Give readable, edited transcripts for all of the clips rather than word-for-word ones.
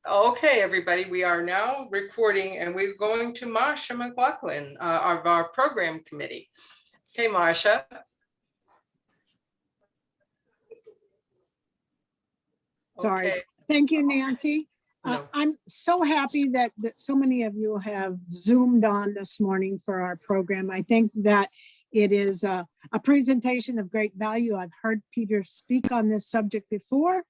Okay, everybody, we are now recording and we're going to Marsha McLaughlin of our program committee. Okay, Marsha. Sorry. Okay. Thank you, Nancy. No. I'm so happy that so many of you have Zoomed on this morning for our program. I think that it is a presentation of great value. I've heard Peter speak on this subject before,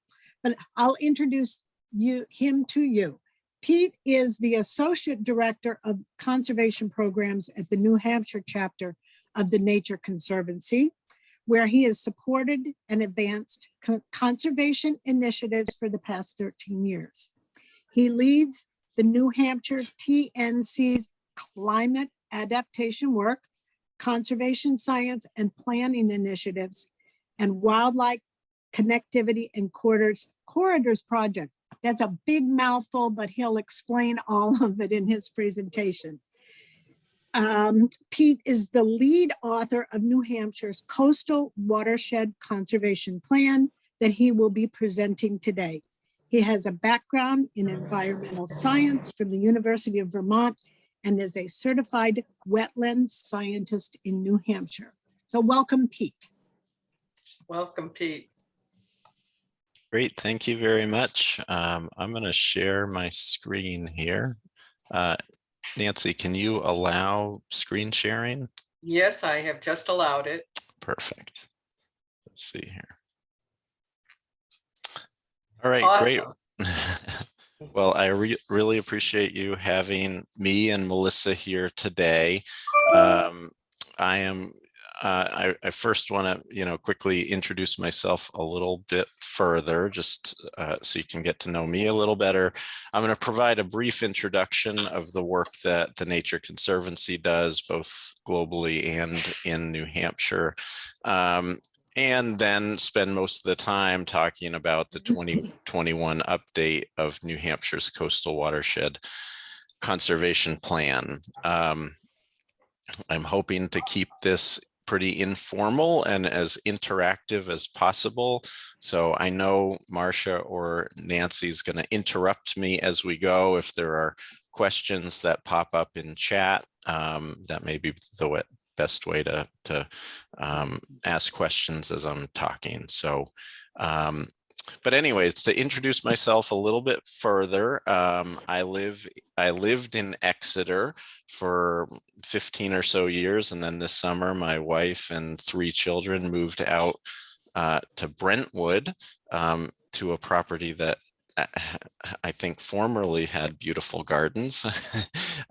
but I'll introduce him to you. Pete is the Associate Director of Conservation Programs at the New Hampshire chapter of the Nature Conservancy, where he has supported and advanced conservation initiatives for the past 13 years. He leads the New Hampshire TNC's climate adaptation work, conservation science and planning initiatives, and wildlife connectivity and corridors project. That's a big mouthful, but he'll explain all of it in his presentation. Pete is the lead author of New Hampshire's Coastal Watershed Conservation Plan that he will be presenting today. He has a background in environmental science from the University of Vermont and is a certified wetlands scientist in New Hampshire. So welcome, Pete. Welcome, Pete. Great, thank you very much. I'm going to share my screen here. Nancy, can you allow screen sharing? Yes, I have just allowed it. Perfect. Let's see here. All right, Awesome. Great. Well, I really appreciate you having me and Melissa here today. I first want to, quickly introduce myself a little bit further, just so you can get to know me a little better. I'm going to provide a brief introduction of the work that the Nature Conservancy does, both globally and in New Hampshire, and then spend most of the time talking about the 2021 update of New Hampshire's Coastal Watershed Conservation Plan. I'm hoping to keep this pretty informal and as interactive as possible. So I know Marsha or Nancy's going to interrupt me as we go. If there are questions that pop up in chat, that may be the best way to ask questions as I'm talking. So, but anyways, to introduce myself a little bit further, I lived in Exeter for 15 or so years, and then this summer my wife and 3 children moved out to Brentwood, to a property that I think formerly had beautiful gardens,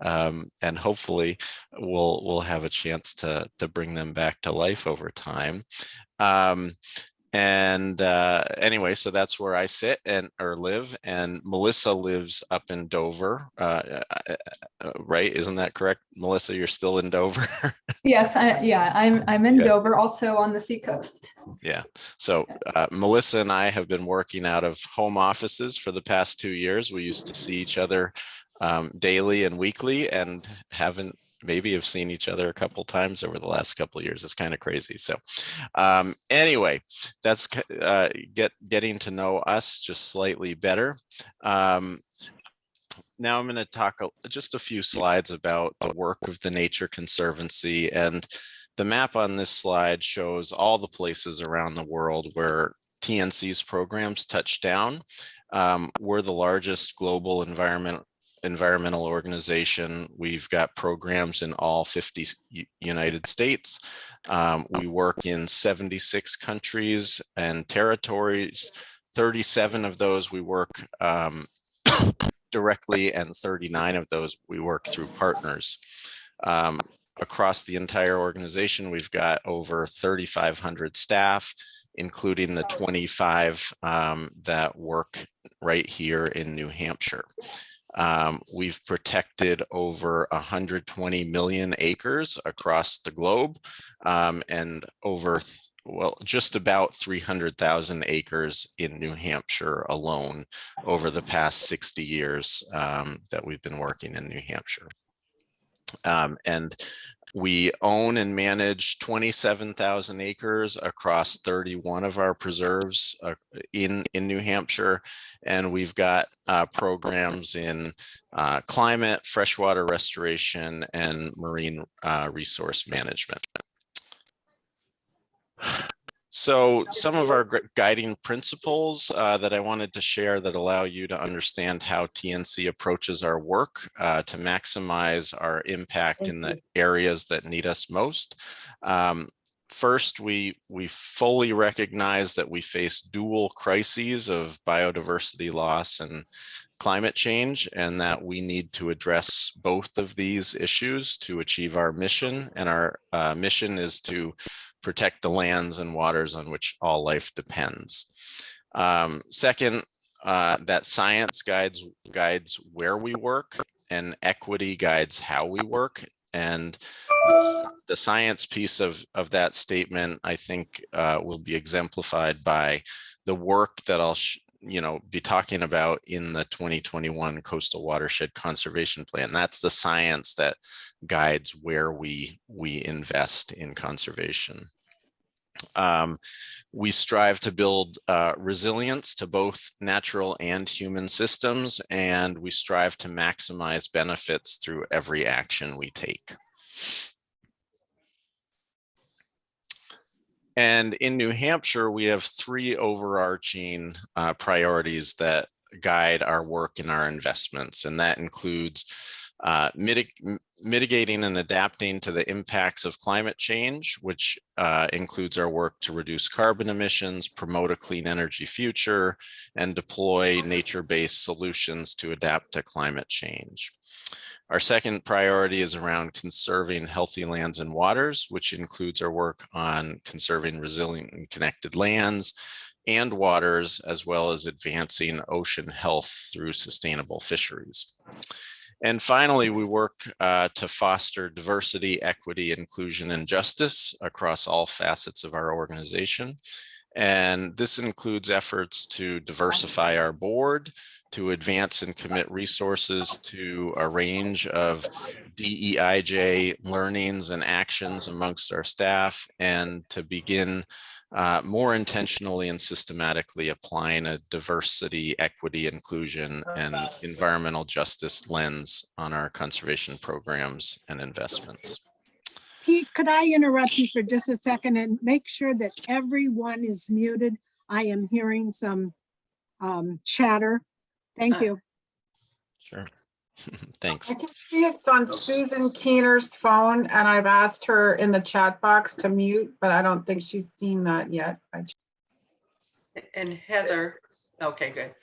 and hopefully we'll have a chance to bring them back to life over time. Anyway, so that's where I sit or live, and Melissa lives up in Dover, right? Isn't that correct, Melissa? You're still in Dover? Yes, I'm in Dover, also on the seacoast. Yeah. So Melissa and I have been working out of home offices for the past 2 years. We used to see each other daily and weekly, and maybe have seen each other a couple times over the last couple of years. It's kind of crazy. So anyway, that's getting to know us just slightly better. Now I'm going to talk just a few slides about the work of the Nature Conservancy, and the map on this slide shows all the places around the world where TNC's programs touch down. We're the largest global environmental organization. We've got programs in all 50 United States. We work in 76 countries and territories. 37 of those we work directly, and 39 of those we work through partners. Across the entire organization, we've got over 3,500 staff, including the 25 that work right here in New Hampshire. We've protected over 120 million acres across the globe, and over, just about 300,000 acres in New Hampshire alone over the past 60 years that we've been working in New Hampshire. And We own and manage 27,000 acres across 31 of our preserves in New Hampshire. And we've got programs in climate, freshwater restoration, and marine resource management. So some of our guiding principles that I wanted to share that allow you to understand how TNC approaches our work to maximize our impact in the areas that need us most. First, we fully recognize that we face dual crises of biodiversity loss and climate change, and that we need to address both of these issues to achieve our mission. And our mission is to protect the lands and waters on which all life depends. Second, that science guides where we work, and equity guides how we work. And the science piece of that statement, I think, will be exemplified by the work that I'll be talking about in the 2021 Coastal Watershed Conservation Plan. That's the science that guides where we invest in conservation. We strive to build resilience to both natural and human systems, and we strive to maximize benefits through every action we take. And in New Hampshire, we have three overarching priorities that guide our work and our investments, and that includes mitigating and adapting to the impacts of climate change, which includes our work to reduce carbon emissions, promote a clean energy future, and deploy nature-based solutions to adapt to climate change. Our second priority is around conserving healthy lands and waters, which includes our work on conserving resilient and connected lands and waters, as well as advancing ocean health through sustainable fisheries. And finally, we work to foster diversity, equity, inclusion, and justice across all facets of our organization. And this includes efforts to diversify our board, to advance and commit resources to a range of DEIJ learnings and actions amongst our staff, and to begin more intentionally and systematically applying a diversity, equity, inclusion, and environmental justice lens on our conservation programs and investments. Pete, could I interrupt you for just a second and make sure that everyone is muted? I am hearing some chatter. Thank you. Sure. Thanks. I can see it's on Susan Keener's phone, and I've asked her in the chat box to mute, but I don't think she's seen that yet. And Heather, okay, good.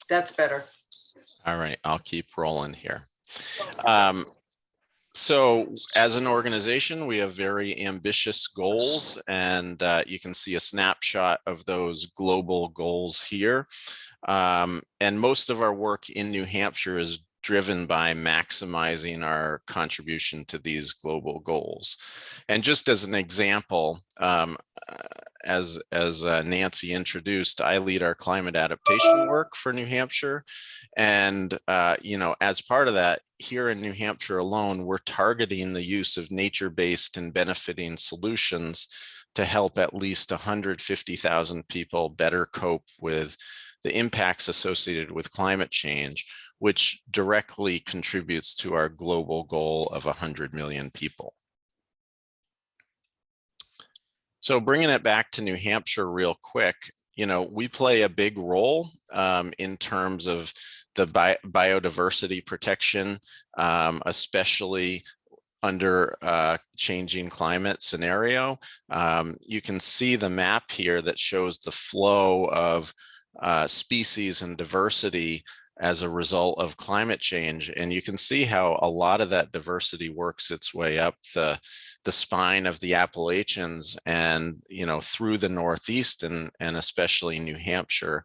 That's better. All right, I'll keep rolling here. So as an organization, we have very ambitious goals, and you can see a snapshot of those global goals here. And most of our work in New Hampshire is driven by maximizing our contribution to these global goals. And just as an example, as Nancy introduced, I lead our climate adaptation work for New Hampshire. And, as part of that, here in New Hampshire alone, we're targeting the use of nature-based and benefiting solutions to help at least 150,000 people better cope with the impacts associated with climate change, which directly contributes to our global goal of 100 million people. So bringing it back to New Hampshire real quick, we play a big role in terms of the biodiversity protection, especially under changing climate scenario. You can see the map here that shows the flow of species and diversity as a result of climate change. And you can see how a lot of that diversity works its way up the spine of the Appalachians and, through the Northeast and especially New Hampshire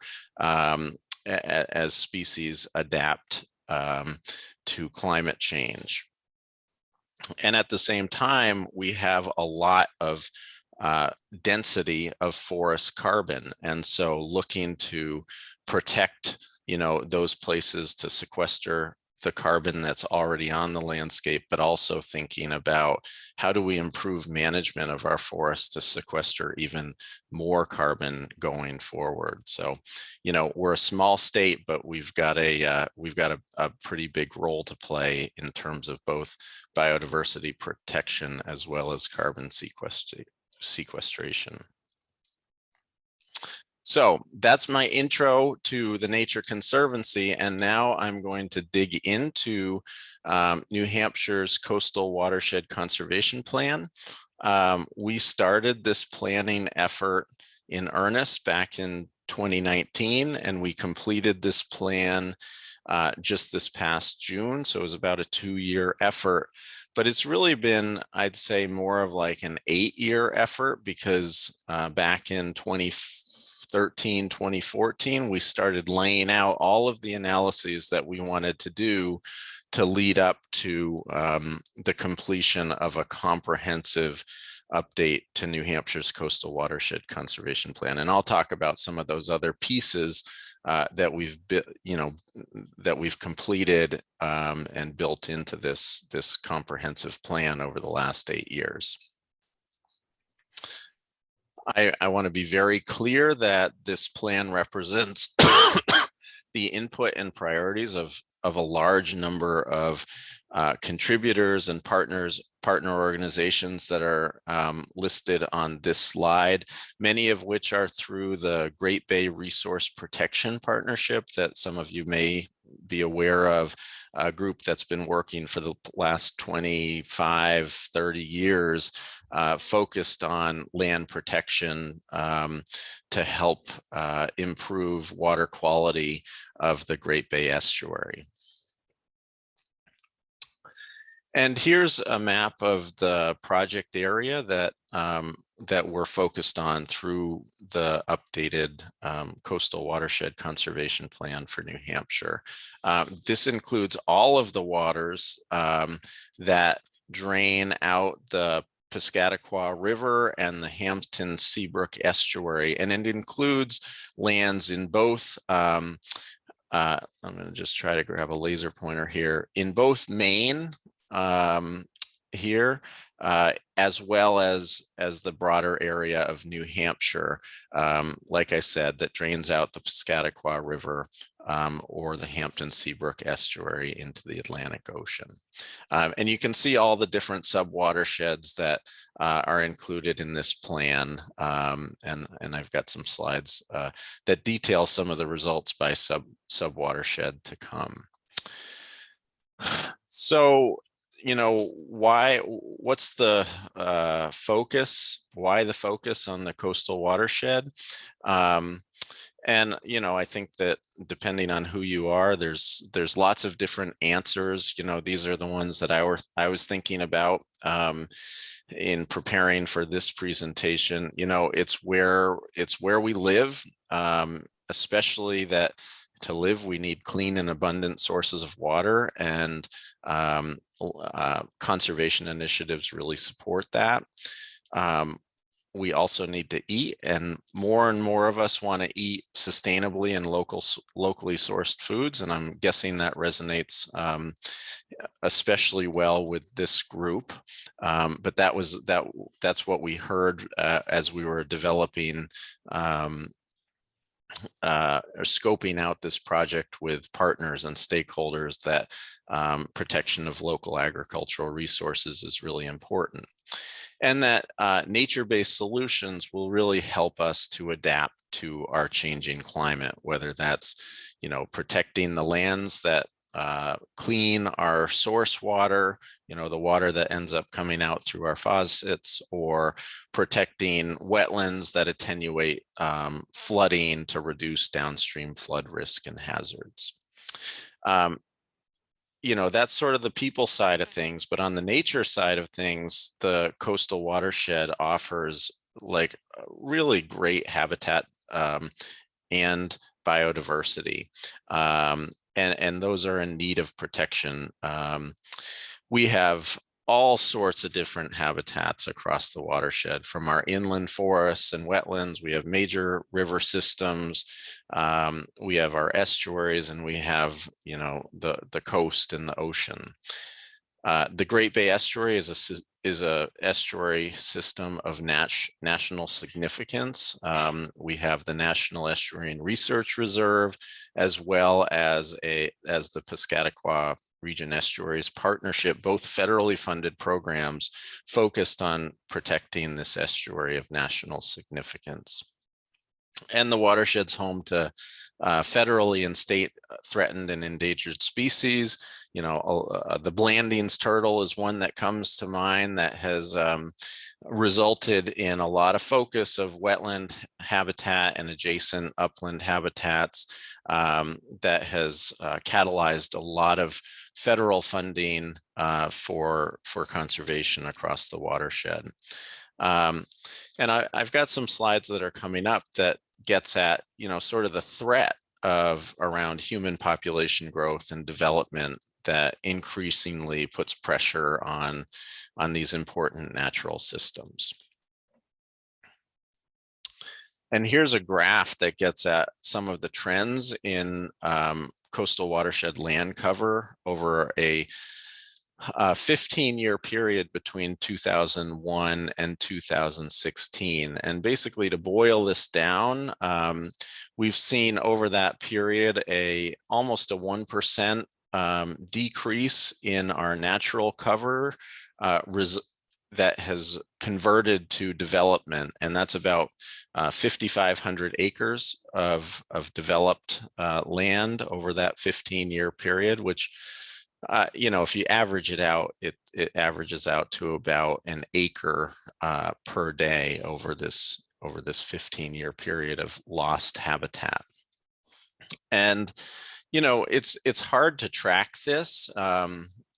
as species adapt to climate change. And at the same time, we have a lot of density of forest carbon. And so looking to protect those places to sequester the carbon that's already on the landscape, but also thinking about how do we improve management of our forests to sequester even more carbon going forward. So, you know, we're a small state, but we've got a pretty big role to play in terms of both biodiversity protection as well as carbon sequestration. So that's my intro to the Nature Conservancy, and now I'm going to dig into New Hampshire's Coastal Watershed Conservation Plan. We started this planning effort in earnest back in 2019, and we completed this plan just this past June. So it was about a 2-year effort, but it's really been, I'd say, more of like an 8-year effort, because back in 2013, 2014, we started laying out all of the analyses that we wanted to do to lead up to the completion of a comprehensive update to New Hampshire's Coastal Watershed Conservation Plan. And I'll talk about some of those other pieces that we've completed and built into this comprehensive plan over the last 8 years. I want to be very clear that this plan represents the input and priorities of a large number of contributors and partner organizations that are listed on this slide, many of which are through the Great Bay Resource Protection Partnership that some of you may be aware of, a group that's been working for the last 25, 30 years, focused on land protection to help improve water quality of the Great Bay Estuary. And here's a map of the project area that we're focused on through the updated Coastal Watershed Conservation Plan for New Hampshire. This includes all of the waters that drain out the Piscataqua River and the Hampton Seabrook Estuary, and it includes lands in both I'm going to just try to grab a laser pointer here, in both Maine here, as well as the broader area of New Hampshire, like I said, that drains out the Piscataqua River or the Hampton Seabrook Estuary into the Atlantic Ocean. And you can see all the different sub-watersheds that are included in this plan. And I've got some slides that detail some of the results by sub-watershed to come. So, you know, what's the focus? Why the focus on the coastal watershed? And, you know, I think that depending on who you are, there's lots of different answers. You know, these are the ones that I was thinking about in preparing for this presentation. You know, it's where we live, especially that to live, we need clean and abundant sources of water, and conservation initiatives really support that. We also need to eat, and more of us want to eat sustainably and locally sourced foods, and I'm guessing that resonates especially well with this group. But that's what we heard as we were developing or scoping out this project with partners and stakeholders, that protection of local agricultural resources is really important, and that nature-based solutions will really help us to adapt to our changing climate, whether that's, you know, protecting the lands that clean our source water, you know, the water that ends up coming out through our faucets, or protecting wetlands that attenuate flooding to reduce downstream flood risk and hazards. You know, that's sort of the people side of things, but on the nature side of things, the coastal watershed offers like really great habitat and biodiversity. And those are in need of protection. We have all sorts of different habitats across the watershed. From our inland forests and wetlands, we have major river systems, we have our estuaries, and we have, you know, the coast and the ocean. The Great Bay Estuary is a estuary system of national significance. We have the National Estuarine Research Reserve, as well as the Piscataqua Region Estuaries Partnership, both federally funded programs focused on protecting this estuary of national significance. And the watershed's home to federally and state threatened and endangered species. You know, the Blandings turtle is one that comes to mind that has resulted in a lot of focus of wetland habitat and adjacent upland habitats, that has catalyzed a lot of federal funding for conservation across the watershed. And I've got some slides that are coming up that gets at, you know, sort of the threat of around human population growth and development that increasingly puts pressure on these important natural systems. And here's a graph that gets at some of the trends in coastal watershed land cover over a 15-year period between 2001 and 2016. And basically, to boil this down, we've seen over that period almost a 1% decrease in our natural cover that has converted to development, and that's about 5,500 acres of developed land over that 15-year period, which you know, if you average it out, it averages out to about an acre per day over this 15-year period of lost habitat. And you know, it's hard to track this,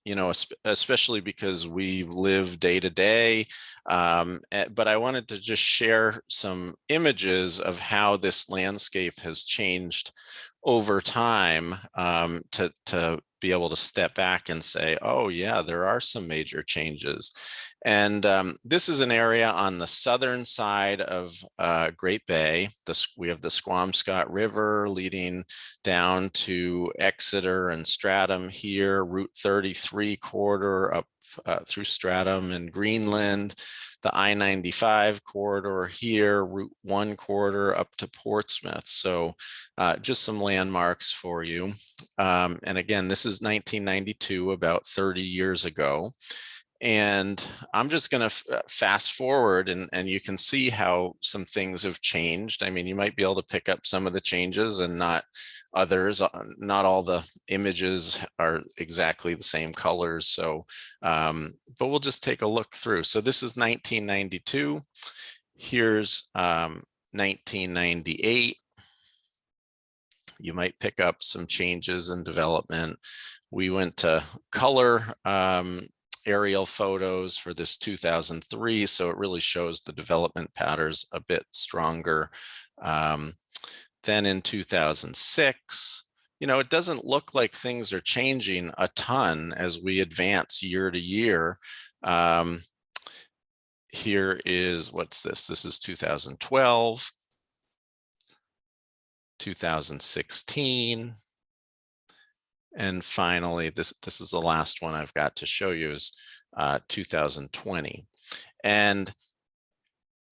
you know, especially because we live day to day. But I wanted to just share some images of how this landscape has changed over time, to be able to step back and say, oh yeah, there are some major changes. And this is an area on the southern side of Great Bay. We have the Squamscott River leading down to Exeter and Stratham here, Route 33 corridor up through Stratham and Greenland, the I-95 corridor here, Route 1 corridor up to Portsmouth. So just some landmarks for you. And again, this is 1992, about 30 years ago. And I'm just going to fast forward, and you can see how some things have changed. I mean, you might be able to pick up some of the changes and not others. Not all the images are exactly the same colors. So, but we'll just take a look through. So this is 1992. Here's 1998. You might pick up some changes in development. We went to color aerial photos for this 2003, so it really shows the development patterns a bit stronger. Then in 2006, you know, it doesn't look like things are changing a ton as we advance year to year. Here is, what's this? This is 2012, 2016. And finally, this is the last one I've got to show you, is 2020. And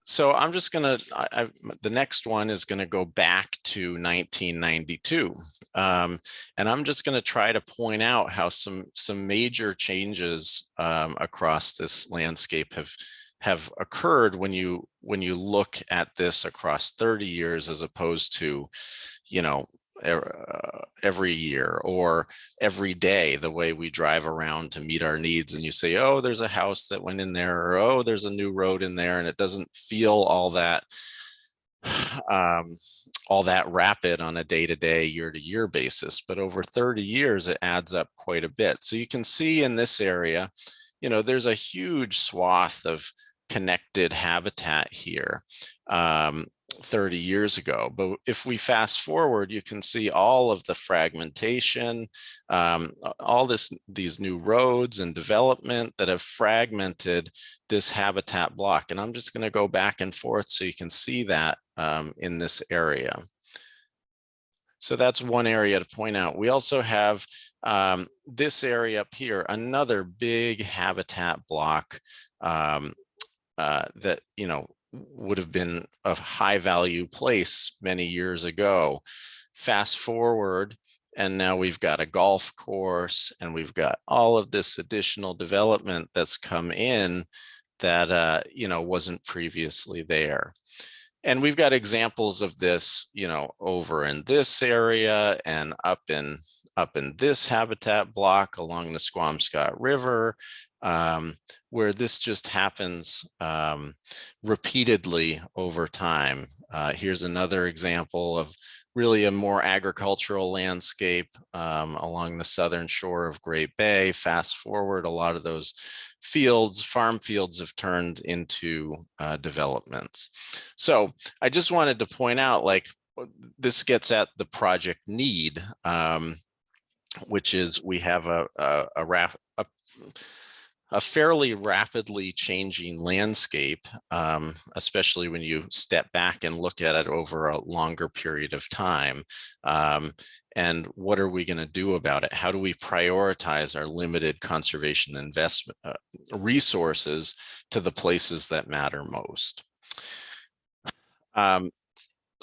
so I'm just going to, the next one is going to go back to 1992. And I'm just going to try to point out how some major changes across this landscape have occurred when you look at this across 30 years as opposed to, you know, every year or every day, the way we drive around to meet our needs, and you say, oh, there's a house that went in there, or oh, there's a new road in there, and it doesn't feel all that rapid on a day-to-day, year-to-year basis. But over 30 years, it adds up quite a bit. So you can see in this area, you know, there's a huge swath of connected habitat here. 30 years ago. But if we fast forward, you can see all of the fragmentation, all these new roads and development that have fragmented this habitat block. And I'm just going to go back and forth so you can see that in this area. So that's one area to point out. We also have this area up here, another big habitat block that, you know, would have been a high value place many years ago. Fast forward, and now we've got a golf course and we've got all of this additional development that's come in that, you know, wasn't previously there. And we've got examples of this, you know, over in this area and up in this habitat block along the Squamscott River, where this just happens repeatedly over time. Here's another example of really a more agricultural landscape along the southern shore of Great Bay. Fast forward, a lot of those fields, farm fields, have turned into developments. So I just wanted to point out, like, this gets at the project need, which is we have a fairly rapidly changing landscape, especially when you step back and look at it over a longer period of time. And what are we going to do about it? How do we prioritize our limited conservation investment resources to the places that matter most?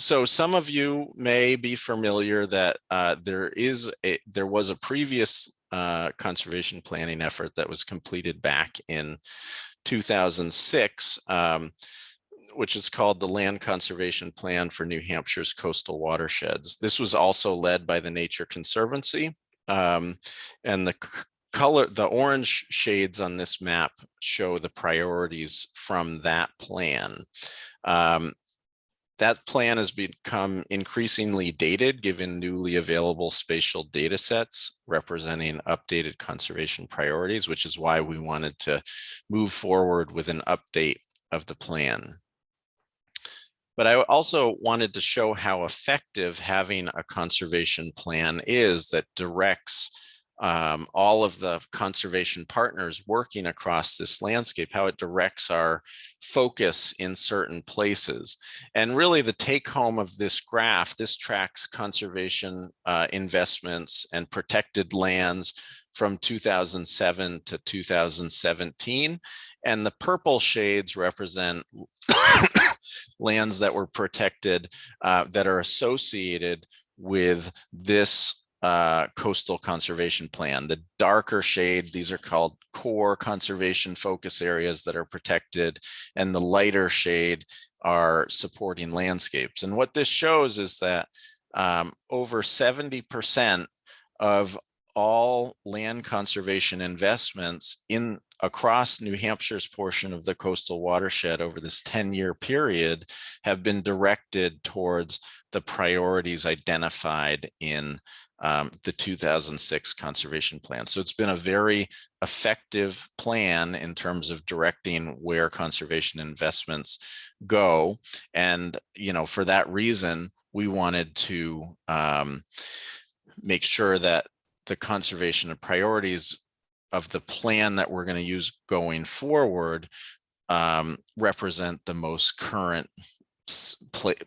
So some of you may be familiar that there was a previous conservation planning effort that was completed back in 2006, which is called the Land Conservation Plan for New Hampshire's Coastal Watersheds. This was also led by the Nature Conservancy, and the orange shades on this map show the priorities from that plan. That plan has become increasingly dated given newly available spatial data sets representing updated conservation priorities, which is why we wanted to move forward with an update of the plan. But I also wanted to show how effective having a conservation plan is that directs all of the conservation partners working across this landscape, how it directs our focus in certain places. And really the take home of this graph, this tracks conservation investments and protected lands from 2007 to 2017. And the purple shades represent lands that were protected that are associated with this coastal conservation plan. The darker shade, these are called core conservation focus areas that are protected, and the lighter shade are supporting landscapes. And what this shows is that over 70% of all land conservation investments across New Hampshire's portion of the coastal watershed over this 10-year period have been directed towards the priorities identified in the 2006 conservation plan. So it's been a very effective plan in terms of directing where conservation investments go. And, you know, for that reason, we wanted to make sure that the conservation and priorities of the plan that we're going to use going forward represent the most current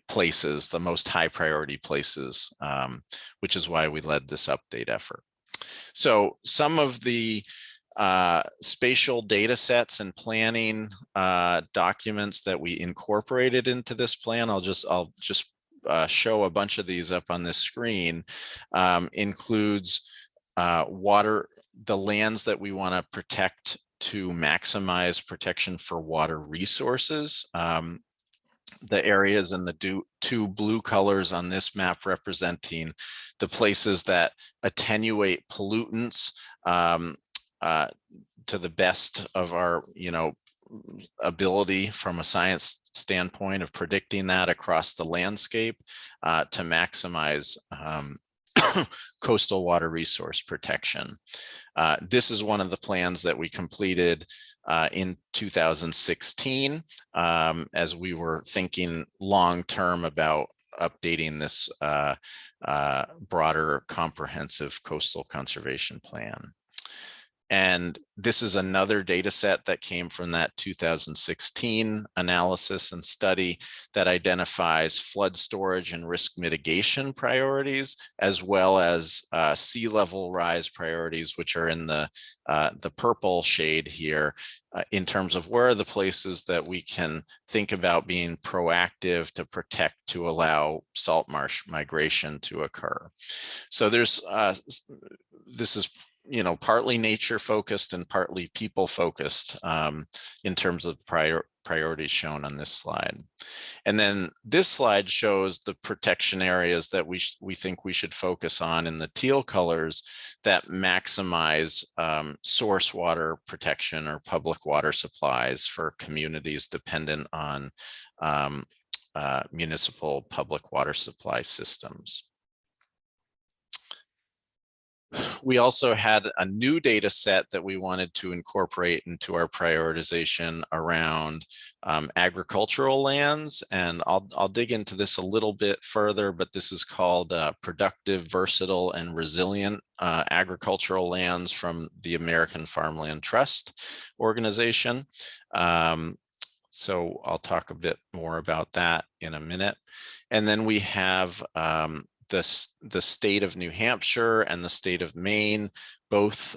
places, the most high priority places, which is why we led this update effort. So some of the spatial data sets and planning documents that we incorporated into this plan, I'll just show a bunch of these up on this screen, includes the lands that we want to protect to maximize protection for water resources. The areas in the two blue colors on this map representing the places that attenuate pollutants to the best of our, ability from a science standpoint of predicting that across the landscape to maximize coastal water resource protection. This is one of the plans that we completed in 2016 as we were thinking long-term about updating this broader comprehensive coastal conservation plan. And this is another data set that came from that 2016 analysis and study that identifies flood storage and risk mitigation priorities, as well as sea level rise priorities, which are in the purple shade here, in terms of where are the places that we can think about being proactive to protect, to allow salt marsh migration to occur. So there's, this is partly nature focused and partly people focused in terms of priorities shown on this slide. And then this slide shows the protection areas that we think we should focus on in the teal colors that maximize source water protection or public water supplies for communities dependent on municipal public water supply systems. We also had a new data set that we wanted to incorporate into our prioritization around agricultural lands. And I'll dig into this a little bit further, but this is called productive, versatile, and resilient agricultural lands from the American Farmland Trust organization. So I'll talk a bit more about that in a minute. And then we have the state of New Hampshire and the state of Maine both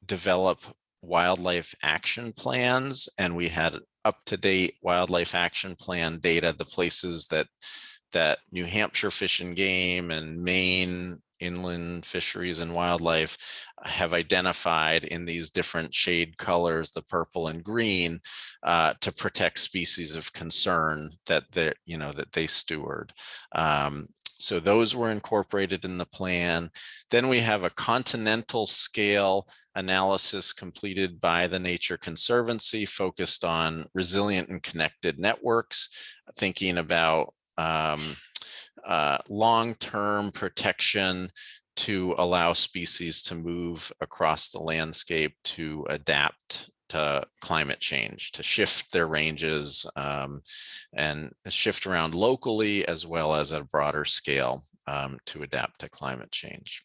develop wildlife action plans, and we had up-to-date wildlife action plan data, the places that New Hampshire Fish and Game and Maine Inland Fisheries and Wildlife have identified in these different shade colors, the purple and green, to protect species of concern that they steward. So those were incorporated in the plan. Then we have a continental scale analysis completed by the Nature Conservancy focused on resilient and connected networks, thinking about long-term protection to allow species to move across the landscape to adapt to climate change, to shift their ranges and shift around locally as well as at a broader scale to adapt to climate change.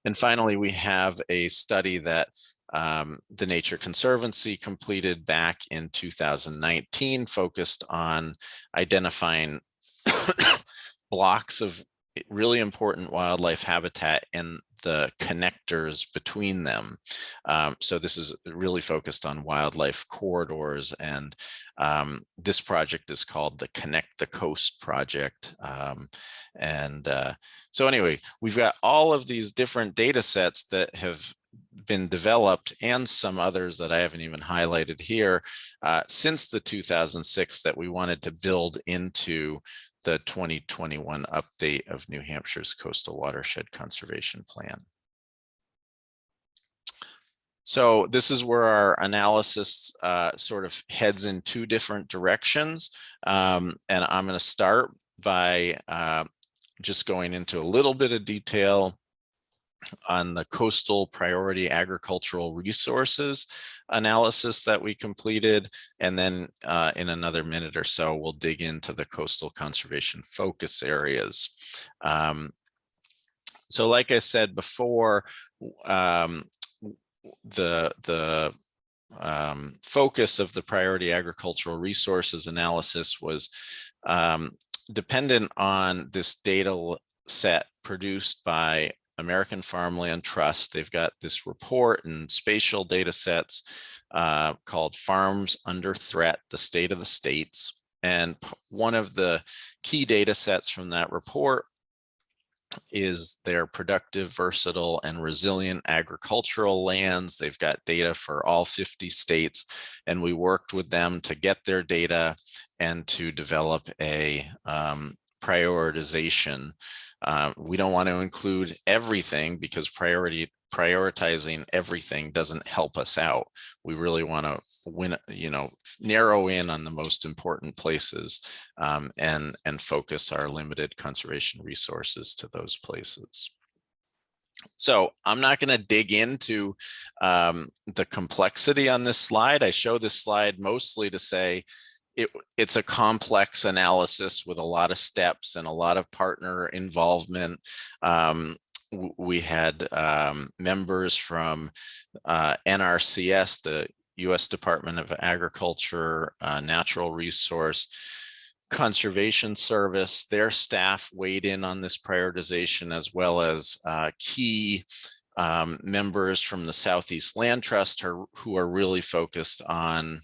And finally, we have a study that the Nature Conservancy completed back in 2019, focused on identifying blocks of really important wildlife habitat and the connectors between them. So this is really focused on wildlife corridors, and this project is called the Connect the Coast project. So anyway, we've got all of these different data sets that have been developed, and some others that I haven't even highlighted here, since the 2006 that we wanted to build into the 2021 update of New Hampshire's Coastal Watershed Conservation Plan. So this is where our analysis sort of heads in two different directions. And I'm going to start by just going into a little bit of detail on the coastal priority agricultural resources analysis that we completed. And then in another minute or so, we'll dig into the coastal conservation focus areas. So like I said before, the focus of the priority agricultural resources analysis was dependent on this data set produced by American Farmland Trust. They've got this report and spatial data sets called Farms Under Threat, the State of the States. And one of the key data sets from that report is their productive, versatile, and resilient agricultural lands. They've got data for all 50 states, and we worked with them to get their data and to develop a prioritization. We don't want to include everything because prioritizing everything doesn't help us out. We really want to narrow in on the most important places, and focus our limited conservation resources to those places. So I'm not going to dig into the complexity on this slide. I show this slide mostly to say it's a complex analysis with a lot of steps and a lot of partner involvement. We had members from NRCS, the U.S. Department of Agriculture, Natural Resource Conservation Service. Their staff weighed in on this prioritization, as well as key members from the Southeast Land Trust who are really focused on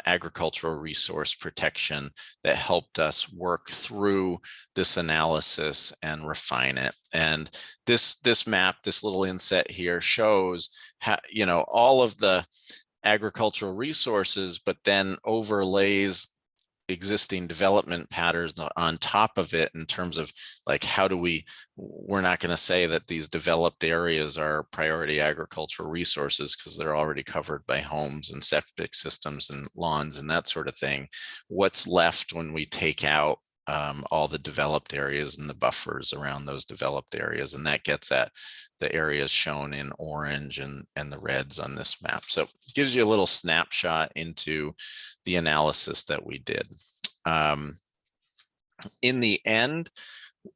agricultural resource protection, that helped us work through this analysis and refine it. And this map, this little inset here, shows how, all of the agricultural resources, but then overlays existing development patterns on top of it, in terms of like, how do we're not going to say that these developed areas are priority agricultural resources, because they're already covered by homes and septic systems and lawns and that sort of thing. What's left when we take out all the developed areas and the buffers around those developed areas? And that gets at the areas shown in orange and the reds on this map. So it gives you a little snapshot into the analysis that we did. In the end,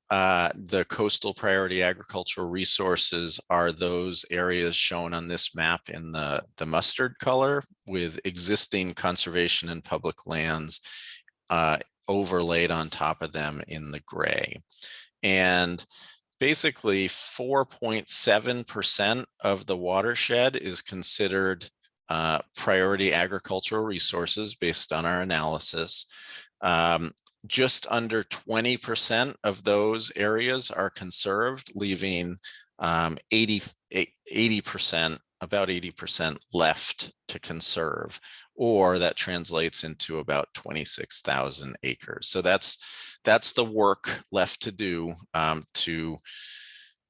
the coastal priority agricultural resources are those areas shown on this map in the mustard color, with existing conservation and public lands overlaid on top of them in the gray. And basically 4.7% of the watershed is considered priority agricultural resources based on our analysis. Just under 20% of those areas are conserved, leaving 80%, about 80% left to conserve, or that translates into about 26,000 acres. So that's the work left to do to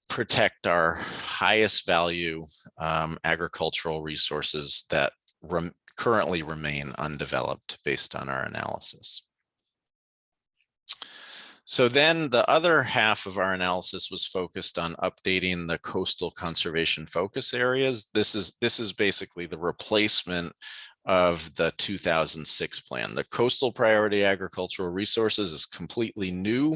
protect our highest value agricultural resources that currently remain undeveloped based on our analysis. So then the other half of our analysis was focused on updating the coastal conservation focus areas. This is basically the replacement of the 2006 plan. The coastal priority agricultural resources is completely new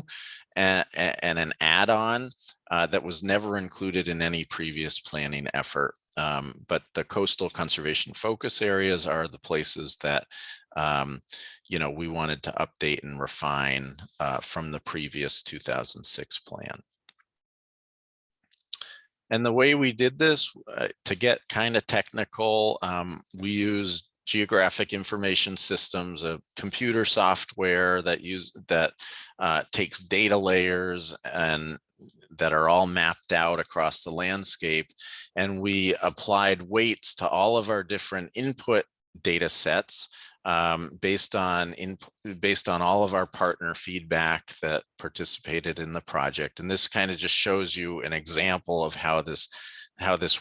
and an add-on that was never included in any previous planning effort. But the coastal conservation focus areas are the places that we wanted to update and refine from the previous 2006 plan. And the way we did this, to get kind of technical, we used geographic information systems, a computer software that takes data layers and that are all mapped out across the landscape. And we applied weights to all of our different input data sets based on all of our partner feedback that participated in the project. And this kind of just shows you an example of how this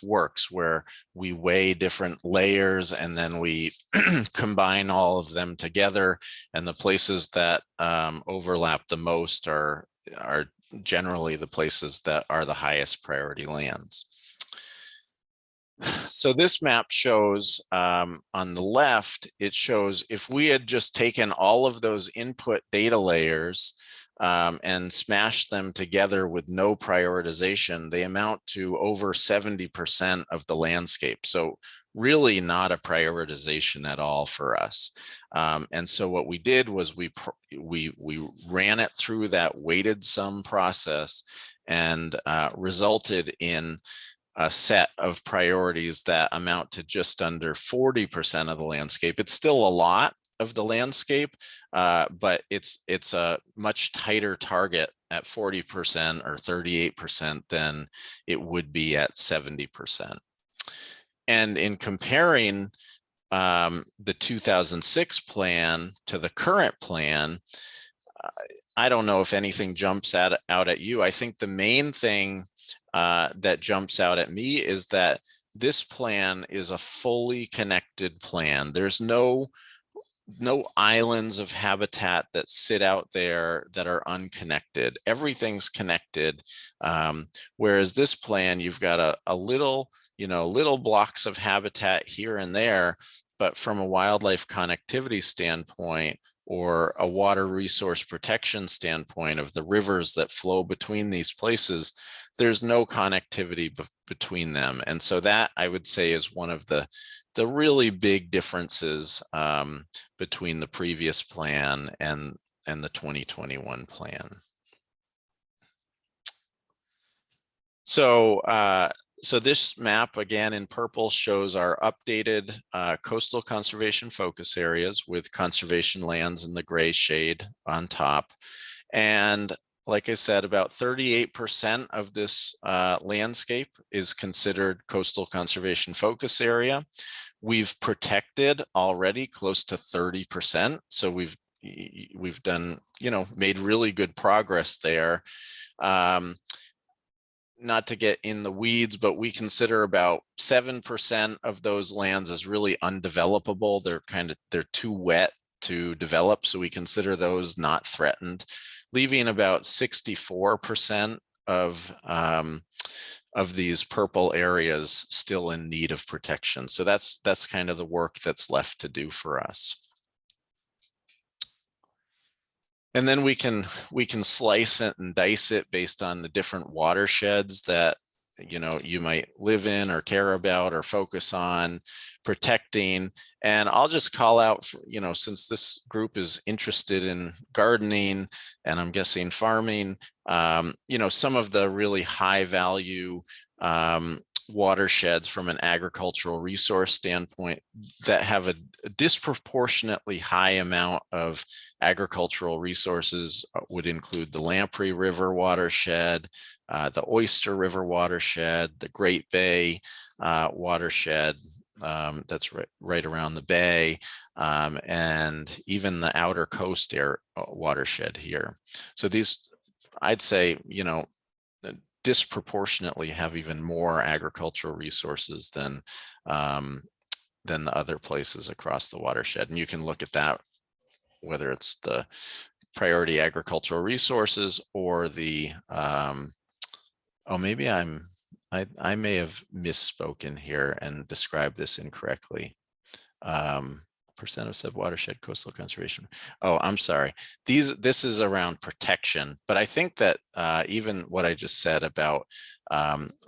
works, where we weigh different layers and then we combine all of them together. And the places that overlap the most are generally the places that are the highest priority lands. So this map shows on the left, it shows if we had just taken all of those input data layers and smashed them together with no prioritization, they amount to over 70% of the landscape. So really not a prioritization at all for us. And so what we did was we ran it through that weighted sum process and resulted in a set of priorities that amount to just under 40% of the landscape. It's still a lot of the landscape, but it's a much tighter target at 40% or 38% than it would be at 70%. And in comparing the 2006 plan to the current plan, I don't know if anything jumps out at you. I think the main thing that jumps out at me is that this plan is a fully connected plan. There's no islands of habitat that sit out there that are unconnected. Everything's connected. Whereas this plan, you've got a little, little blocks of habitat here and there, but from a wildlife connectivity standpoint, or a water resource protection standpoint of the rivers that flow between these places, there's no connectivity between them. And so that, I would say, is one of the really big differences between the previous plan and the 2021 plan. So this map, again in purple, shows our updated coastal conservation focus areas with conservation lands in the gray shade on top. And like I said, about 38% of this landscape is considered coastal conservation focus area. We've protected already close to 30%. So we've done, made really good progress there. Not to get in the weeds, but we consider about 7% of those lands as really undevelopable. They're too wet to develop. So we consider those not threatened, leaving about 64% of these purple areas still in need of protection. So that's kind of the work that's left to do for us. And then we can slice it and dice it based on the different watersheds that you might live in or care about or focus on protecting. And I'll just call out, since this group is interested in gardening and I'm guessing farming, some of the really high value watersheds from an agricultural resource standpoint that have a disproportionately high amount of agricultural resources would include the Lamprey River watershed, the Oyster River watershed, the Great Bay watershed, that's right around the bay, and even the outer coast watershed here. So these, I'd say, disproportionately have even more agricultural resources than the other places across the watershed. And you can look at that, whether it's the priority agricultural resources or the, maybe I may have misspoken here and described this incorrectly. Percent of subwatershed coastal conservation. Oh, I'm sorry. This is around protection, but I think that even what I just said about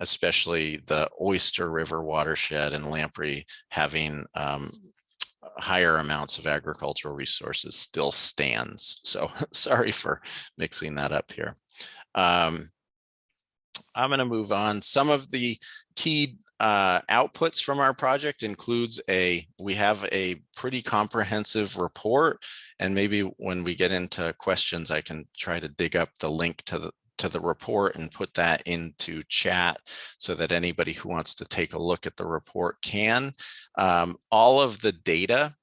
especially the Oyster River watershed and Lamprey having higher amounts of agricultural resources still stands. So sorry for mixing that up here. I'm going to move on. Some of the key outputs from our project includes we have a pretty comprehensive report, and maybe when we get into questions, I can try to dig up the link to the report and put that into chat so that anybody who wants to take a look at the report can. All of the data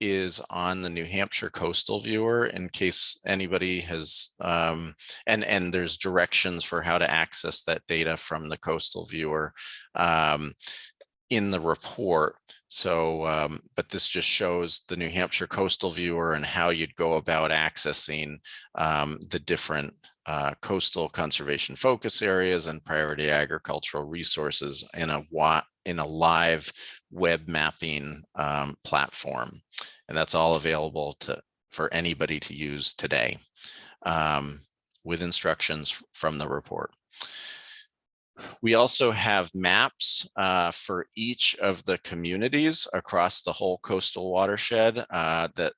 is on the New Hampshire Coastal Viewer in case anybody has, and there's directions for how to access that data from the Coastal Viewer in the report. So, but this just shows the New Hampshire Coastal Viewer and how you'd go about accessing the different coastal conservation focus areas and priority agricultural resources in a live web mapping platform. And that's all available for anybody to use today with instructions from the report. We also have maps for each of the communities across the whole coastal watershed that,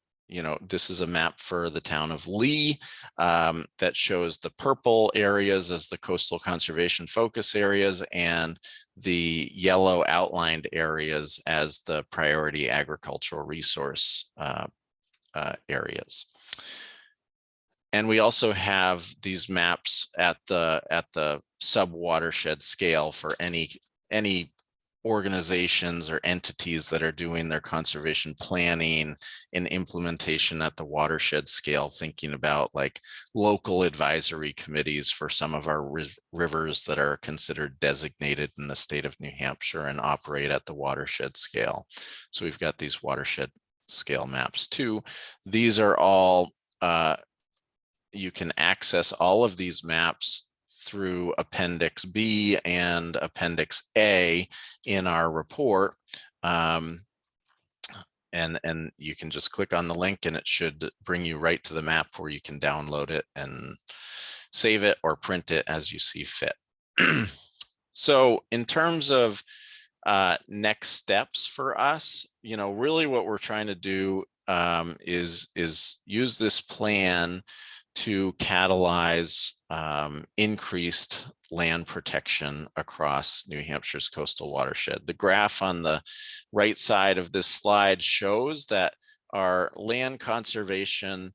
this is a map for the town of Lee that shows the purple areas as the coastal conservation focus areas and the yellow outlined areas as the priority agricultural resource areas. And we also have these maps at the sub-watershed scale for any organizations or entities that are doing their conservation planning and implementation at the watershed scale, thinking about like local advisory committees for some of our rivers that are considered designated in the state of New Hampshire and operate at the watershed scale. So we've got these watershed scale maps too. These are all, you can access all of these maps through Appendix B and Appendix A in our report. And you can just click on the link and it should bring you right to the map where you can download it and save it or print it as you see fit. So in terms of next steps for us, really what we're trying to do is use this plan to catalyze increased land protection across New Hampshire's coastal watershed. The graph on the right side of this slide shows that our land conservation,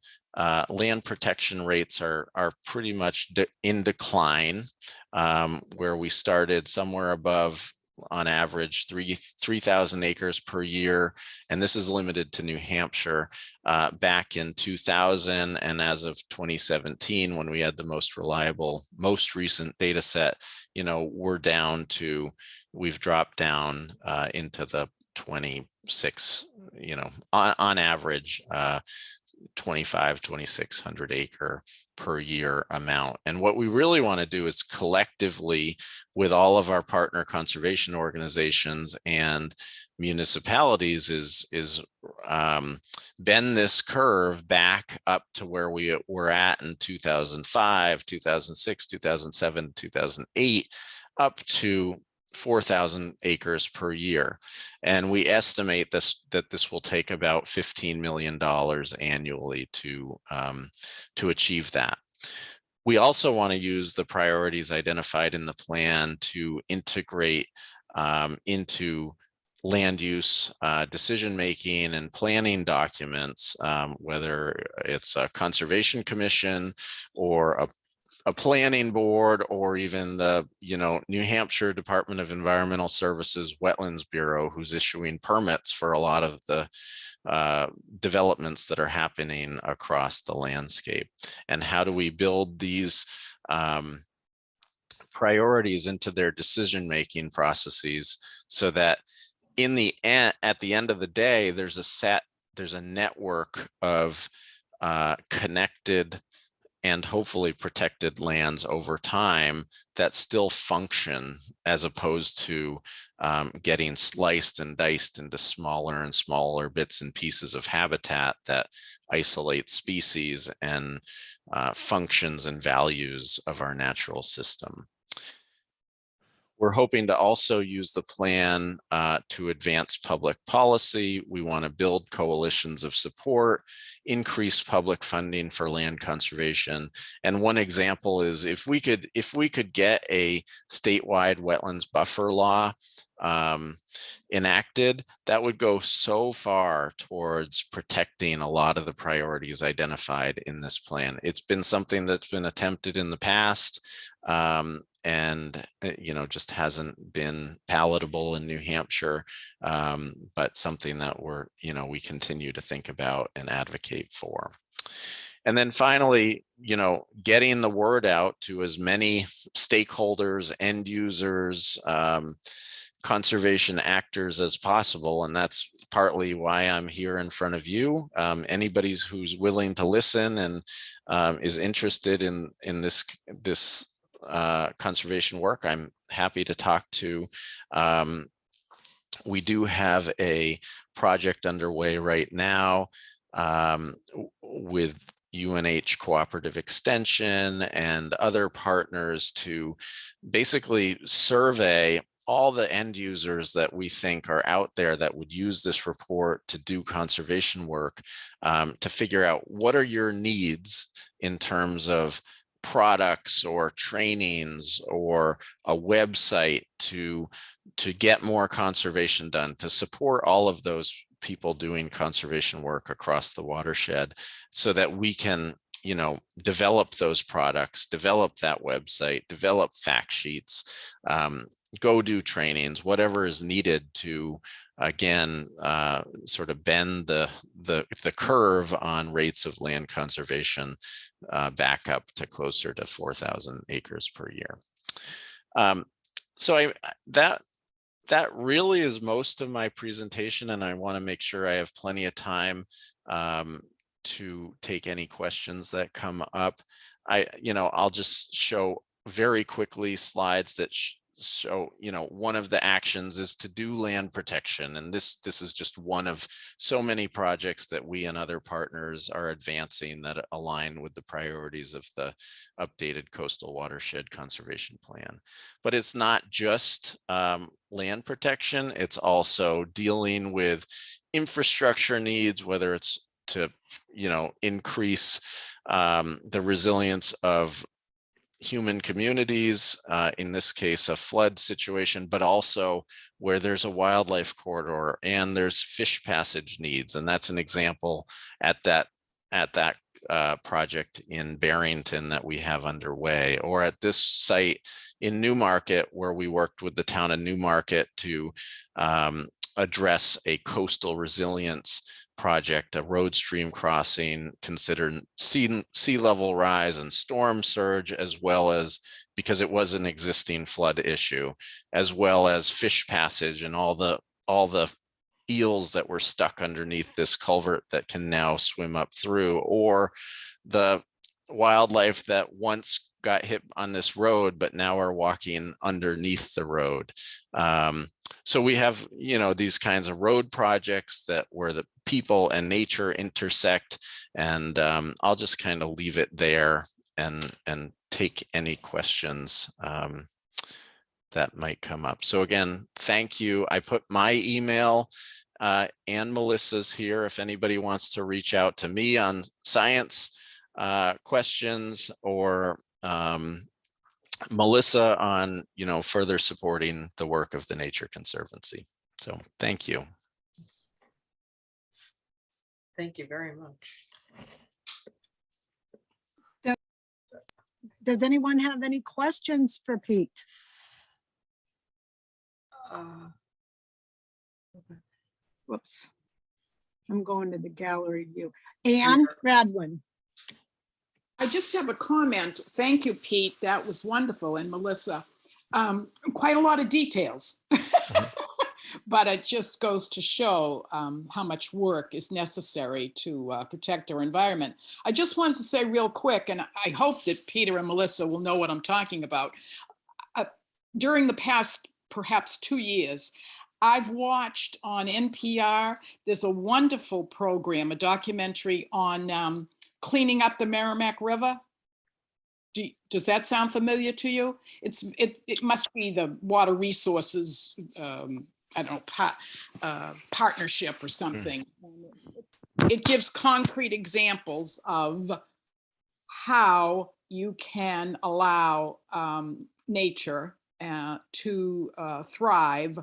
land protection rates are pretty much in decline, where we started somewhere above, on average, 3,000 acres per year. And this is limited to New Hampshire back in 2000. And as of 2017, when we had the most reliable, most recent data set, we've dropped down into the 26, on average, 2,600 acre per year amount. And what we really want to do is collectively, with all of our partner conservation organizations and municipalities, is bend this curve back up to where we were at in 2005, 2006, 2007, 2008, up to 4,000 acres per year. And we estimate that this will take about $15 million annually to achieve that. We also want to use the priorities identified in the plan to integrate into land use decision-making and planning documents, whether it's a conservation commission or a planning board, or even the New Hampshire Department of Environmental Services Wetlands Bureau, who's issuing permits for a lot of the developments that are happening across the landscape. And how do we build these priorities into their decision-making processes so that at the end of the day, there's a network of connected and hopefully protected lands over time that still function, as opposed to getting sliced and diced into smaller and smaller bits and pieces of habitat that isolate species and functions and values of our natural system. We're hoping to also use the plan to advance public policy. We want to build coalitions of support, increase public funding for land conservation. And one example is if we could get a statewide wetlands buffer law enacted, that would go so far towards protecting a lot of the priorities identified in this plan. It's been something that's been attempted in the past, and just hasn't been palatable in New Hampshire, but something that we continue to think about and advocate for. And then finally, getting the word out to as many stakeholders, end users, conservation actors as possible. And that's partly why I'm here in front of you. Anybody who's willing to listen and is interested in this conservation work, I'm happy to talk to. We do have a project underway right now with UNH Cooperative Extension and other partners to basically survey all the end users that we think are out there that would use this report to do conservation work, to figure out what are your needs in terms of products or trainings or a website to get more conservation done, to support all of those people doing conservation work across the watershed, so that we can develop those products, develop that website, develop fact sheets, go do trainings, whatever is needed to, again, sort of bend the curve on rates of land conservation back up to closer to 4,000 acres per year. So that really is most of my presentation, and I want to make sure I have plenty of time to take any questions that come up. I'll just show very quickly slides that show, one of the actions is to do land protection. And this is just one of so many projects that we and other partners are advancing that align with the priorities of the updated Coastal Watershed Conservation Plan. But it's not just land protection, it's also dealing with infrastructure needs, whether it's to, increase the resilience of human communities, in this case, a flood situation, but also where there's a wildlife corridor and there's fish passage needs. And that's an example at that project in Barrington that we have underway, or at this site in Newmarket, where we worked with the town of Newmarket to address a coastal resilience project, a road stream crossing, considered sea level rise and storm surge, as well as, because it was an existing flood issue, as well as fish passage and all the eels that were stuck underneath this culvert that can now swim up through, or the wildlife that once got hit on this road but now are walking underneath the road. So we have, these kinds of road projects that where the people and nature intersect, and I'll just kind of leave it there and take any questions that might come up. So again, thank you. I put my email and Melissa's here if anybody wants to reach out to me on science questions, or Melissa on, further supporting the work of the Nature Conservancy. So thank you. Thank you very much. Does anyone have any questions for Pete? Whoops. I'm going to the gallery view. Anne Radwin. I just have a comment. Thank you, Pete. That was wonderful. And Melissa, quite a lot of details, but it just goes to show how much work is necessary to protect our environment. I just wanted to say real quick, and I hope that Peter and Melissa will know what I'm talking about. During the past, perhaps 2 years, I've watched on NPR, there's a wonderful program, a documentary on cleaning up the Merrimack River. Does that sound familiar to you? It must be the Water Resources, I don't know, partnership or something. It gives concrete examples of how you can allow nature to thrive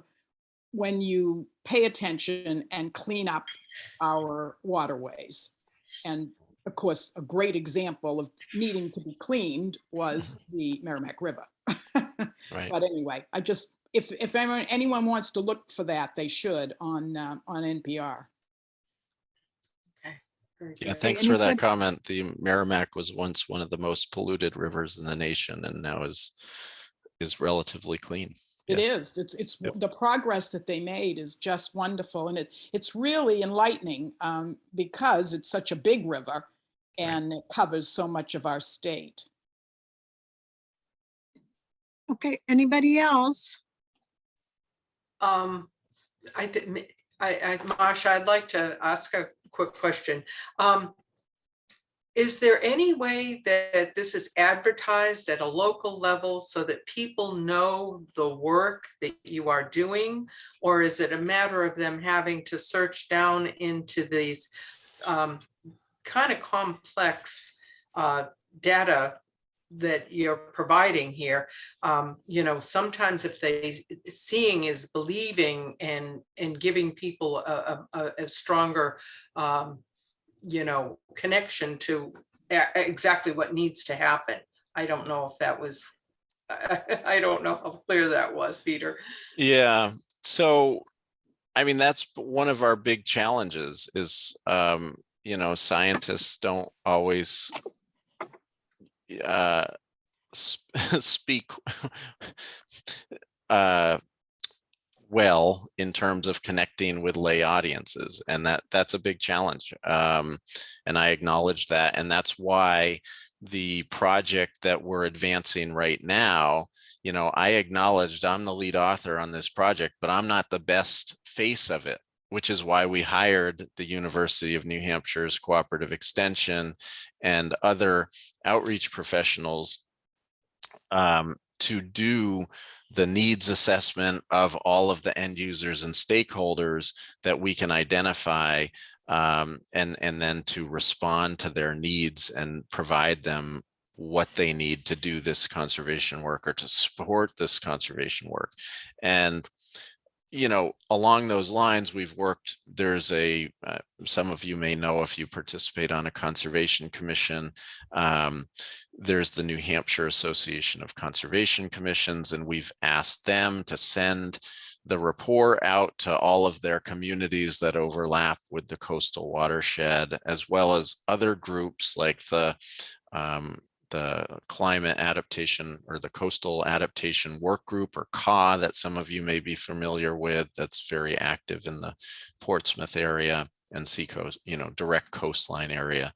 when you pay attention and clean up our waterways. And of course, a great example of needing to be cleaned was the Merrimack River. Right. But anyway, if anyone wants to look for that, they should on NPR. Okay. Very Yeah, good. thanks for that comment. The Merrimack was once one of the most polluted rivers in the nation, and now is relatively clean. It is. It's Yep. The progress that they made is just wonderful, and it's really enlightening because it's such a big river, and it covers so much of our state. Okay, anybody else? Marsha, I'd like to ask a quick question. Is there any way that this is advertised at a local level so that people know the work that you are doing? Or is it a matter of them having to search down into these kind of complex data that you're providing here? Sometimes if seeing is believing, and giving people a stronger connection to exactly what needs to happen. I don't know if that was I don't know how clear that was, Peter. Yeah. So, I mean, that's one of our big challenges is, you know, scientists don't always speak well in terms of connecting with lay audiences, and that's a big challenge. And I acknowledge that, and that's why the project that we're advancing right now, you know, I acknowledged I'm the lead author on this project, but I'm not the best face of it, which is why we hired the University of New Hampshire's Cooperative Extension and other outreach professionals to do the needs assessment of all of the end users and stakeholders that we can identify, and then to respond to their needs and provide them what they need to do this conservation work or to support this conservation work. And you know, along those lines, we've worked, there's a, some of you may know if you participate on a conservation commission, there's the New Hampshire Association of Conservation Commissions, and we've asked them to send the report out to all of their communities that overlap with the coastal watershed, as well as other groups like the climate adaptation or the coastal adaptation work group, or CAW, that some of you may be familiar with, that's very active in the Portsmouth area and seacoast, you know, direct coastline area.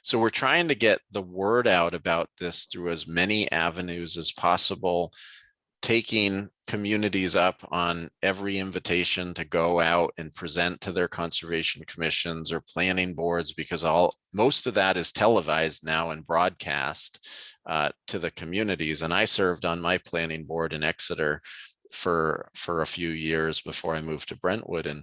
So we're trying to get the word out about this through as many avenues as possible, taking communities up on every invitation to go out and present to their conservation commissions or planning boards, because most of that is televised now and broadcast to the communities. And I served on my planning board in Exeter for a few years before I moved to Brentwood, and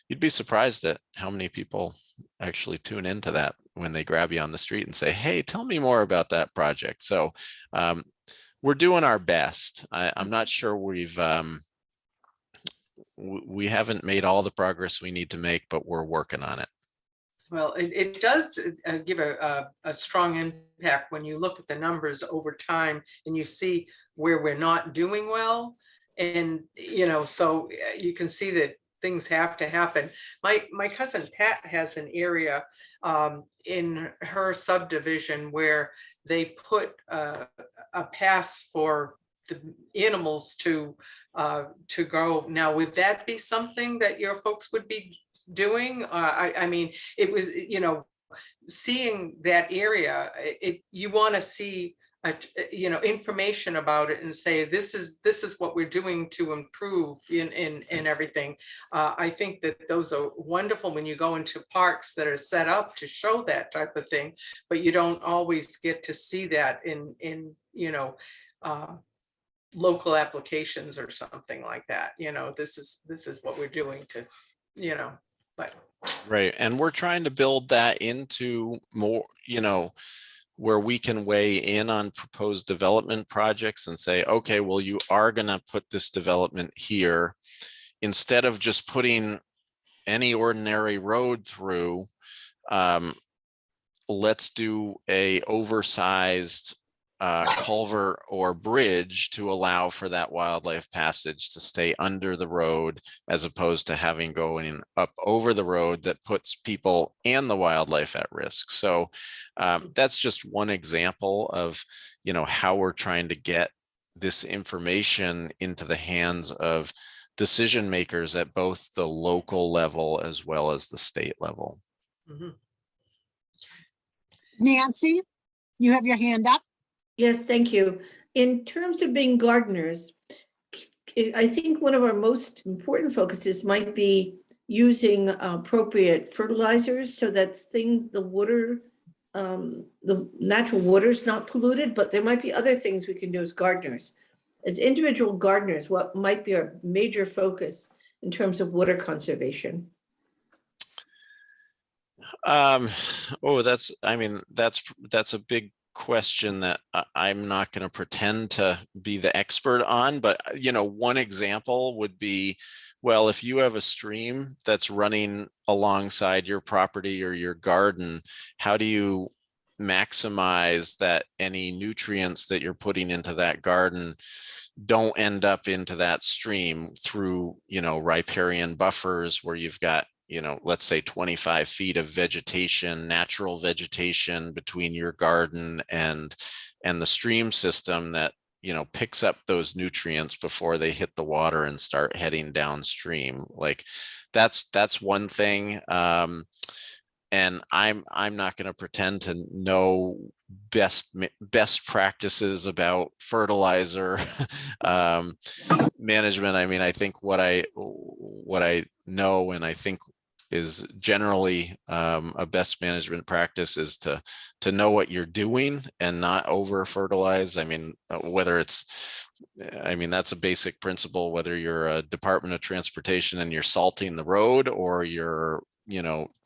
you'd be surprised at how many people actually tune into that when they grab you on the street and say, hey, tell me more about that project. So we're doing our best. I'm not sure we haven't made all the progress we need to make, but we're working on it. Well, it does give a strong impact when you look at the numbers over time and you see where we're not doing well. And, you know, so you can see that things have to happen. My cousin Pat has an area in her subdivision where they put a pass for the animals to go. Now, would that be something that your folks would be doing? I mean, it was, you know, seeing that area, you want to see you know, information about it and say this is what we're doing to improve in everything. I think that those are wonderful when you go into parks that are set up to show that type of thing, but you don't always get to see that in you know, local applications or something like that. You know, this is what we're doing to, you know, but right. And we're trying to build that into more, you know, where we can weigh in on proposed development projects and say, okay, well, you are going to put this development here, instead of just putting any ordinary road through. Let's do a oversized culvert or bridge to allow for that wildlife passage to stay under the road, as opposed to having going up over the road that puts people and the wildlife at risk. So that's just one example of, you know, how we're trying to get this information into the hands of decision makers at both the local level as well as the state level. mhm. Nancy, you have your hand up. Yes, thank you. In terms of being gardeners, I think one of our most important focuses might be using appropriate fertilizers so that the water, the natural water is not polluted, but there might be other things we can do as gardeners. As individual gardeners, what might be our major focus in terms of water conservation? Oh, that's a big question that I'm not going to pretend to be the expert on, but you know, one example would be, well, if you have a stream that's running alongside your property or your garden, how do you maximize that any nutrients that you're putting into that garden don't end up into that stream through, riparian buffers where you've got, let's say 25 feet of vegetation, natural vegetation between your garden and the stream system that, picks up those nutrients before they hit the water and start heading downstream. Like that's one thing. And I'm not going to pretend to know best practices about fertilizer management. I mean, I think what I know, and I think is generally a best management practice, is to know what you're doing and not over fertilize. I mean, that's a basic principle, whether you're a Department of Transportation and you're salting the road, or you're,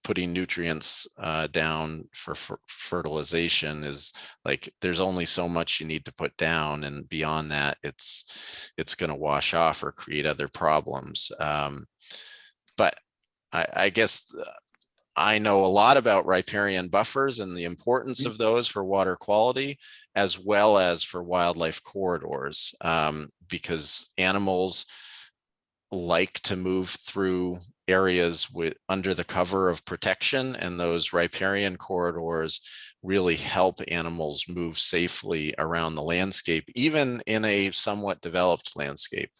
putting nutrients down for fertilization. Is like, there's only so much you need to put down, and beyond that, it's going to wash off or create other problems. But I guess I know a lot about riparian buffers and the importance of those for water quality, as well as for wildlife corridors, because animals like to move through areas under the cover of protection, and those riparian corridors really help animals move safely around the landscape, even in a somewhat developed landscape.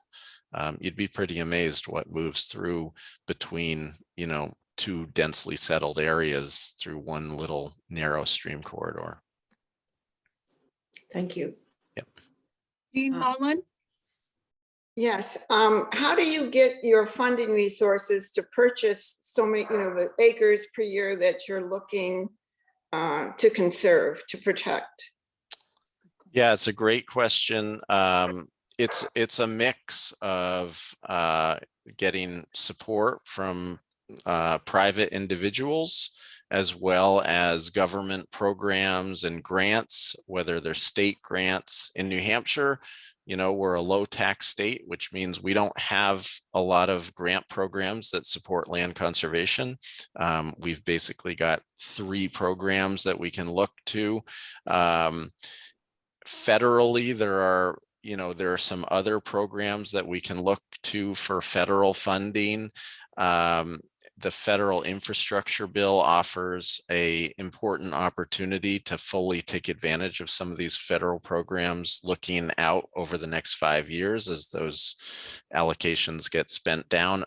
You'd be pretty amazed what moves through between, two densely settled areas through one little narrow stream corridor. Thank you. Yep. Jean Mullen? Yes. How do you get your funding resources to purchase so many, the acres per year that you're looking to conserve, to protect? Yeah, it's a great question. It's a mix of getting support from private individuals, as well as government programs and grants, whether they're state grants. In New Hampshire, we're a low tax state, which means we don't have a lot of grant programs that support land conservation. We've basically got 3 programs that we can look to. Federally, there are some other programs that we can look to for federal funding. The federal infrastructure bill offers an important opportunity to fully take advantage of some of these federal programs looking out over the next 5 years as those allocations get spent down.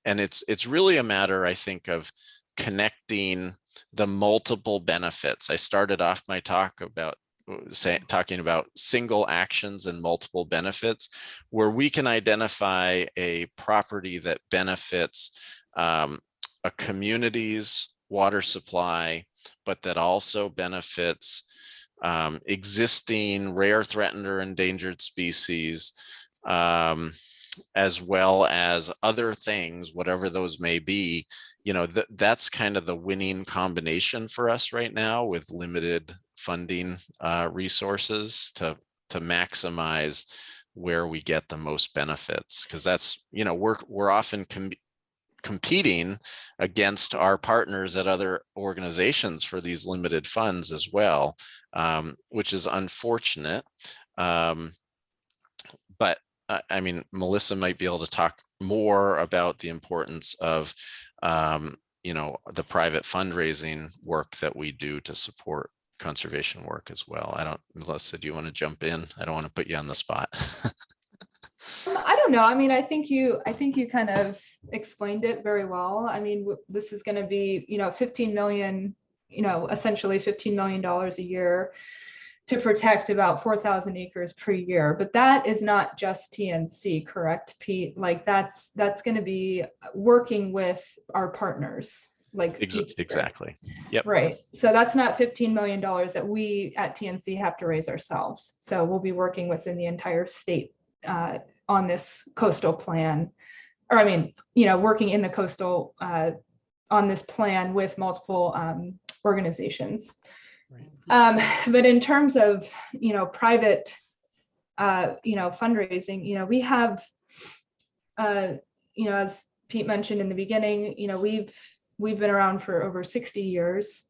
And it's really a matter, I think, of connecting the multiple benefits. I started off my talk talking about single actions and multiple benefits, where we can identify a property that benefits a community's water supply, but that also benefits existing rare, threatened, or endangered species, as well as other things, whatever those may be. That's kind of the winning combination for us right now, with limited funding resources to maximize where we get the most benefits, because that's, we're often competing against our partners at other organizations for these limited funds as well, which is unfortunate. But I mean, Melissa might be able to talk more about the importance of, the private fundraising work that we do to support conservation work as well. Melissa, do you want to jump in? I don't want to put you on the spot. I don't know. I mean, I think you kind of explained it very well. I mean, this is going to be, 15 million, essentially $15 million a year to protect about 4,000 acres per year. But that is not just TNC, correct, Pete? Like that's going to be working with our partners. Like exactly. Yep. Right. So that's not $15 million that we at TNC have to raise ourselves. So we'll be working within the entire state on this coastal plan, or I mean, working in the coastal on this plan with multiple organizations. Right. But in terms of, private, fundraising, we have, as Pete mentioned in the beginning, we've been around for over 60 years.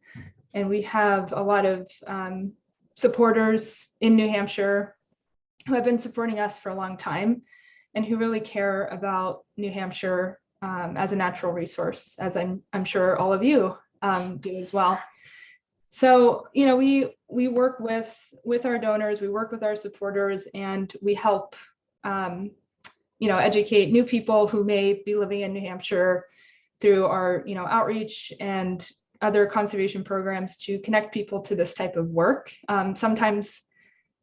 And we have a lot of supporters in New Hampshire who have been supporting us for a long time and who really care about New Hampshire as a natural resource, as I'm sure all of you do as well. So, you know, we work with our donors, we work with our supporters, and we help, you know, educate new people who may be living in New Hampshire through our, you know, outreach and other conservation programs to connect people to this type of work. Sometimes,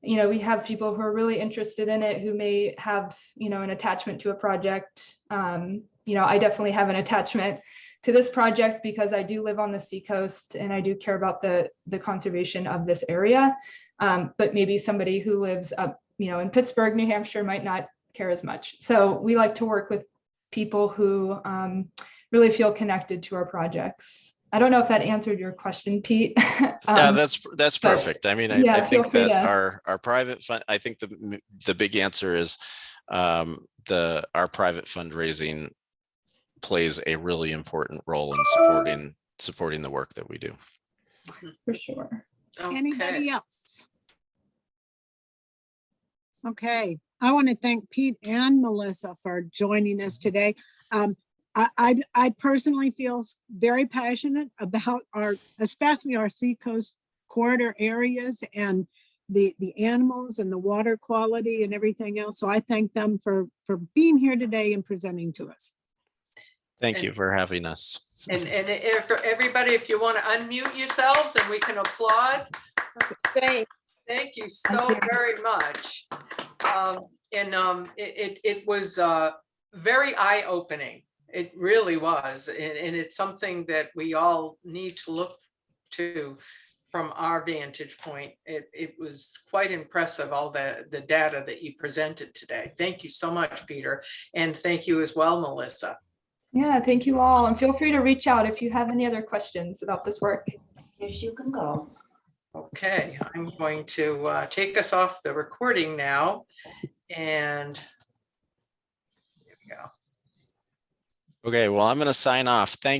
you know, we have people who are really interested in it, who may have, you know, an attachment to a project. You know, I definitely have an attachment to this project because I do live on the seacoast and I do care about the conservation of this area. But maybe somebody who lives up, you know, in Pittsburgh, New Hampshire might not care as much. So we like to work with people who really feel connected to our projects. I don't know if that answered your question, Pete. Yeah, that's perfect. I mean, yeah, I think that to... our private fund, I think the big answer is our private fundraising plays a really important role in supporting the work that we do. For sure. Anybody else? Okay, I want to thank Pete and Melissa for joining us today. I personally feel very passionate about especially our seacoast corridor areas and the animals and the water quality and everything else. So I thank them for being here today and presenting to us. Thank you for having us. And if everybody, if you want to unmute yourselves and we can applaud. Thank you so very much. It was very eye-opening. It really was. And it's something that we all need to look to from our vantage point. It was quite impressive, all the data that you presented today. Thank you so much, Peter. And thank you as well, Melissa. Yeah, thank you all. And feel free to reach out if you have any other questions about this work. Yes, you can go. Okay, I'm going to take us off the recording now. And there we go. Okay, well, I'm going to sign off. Thank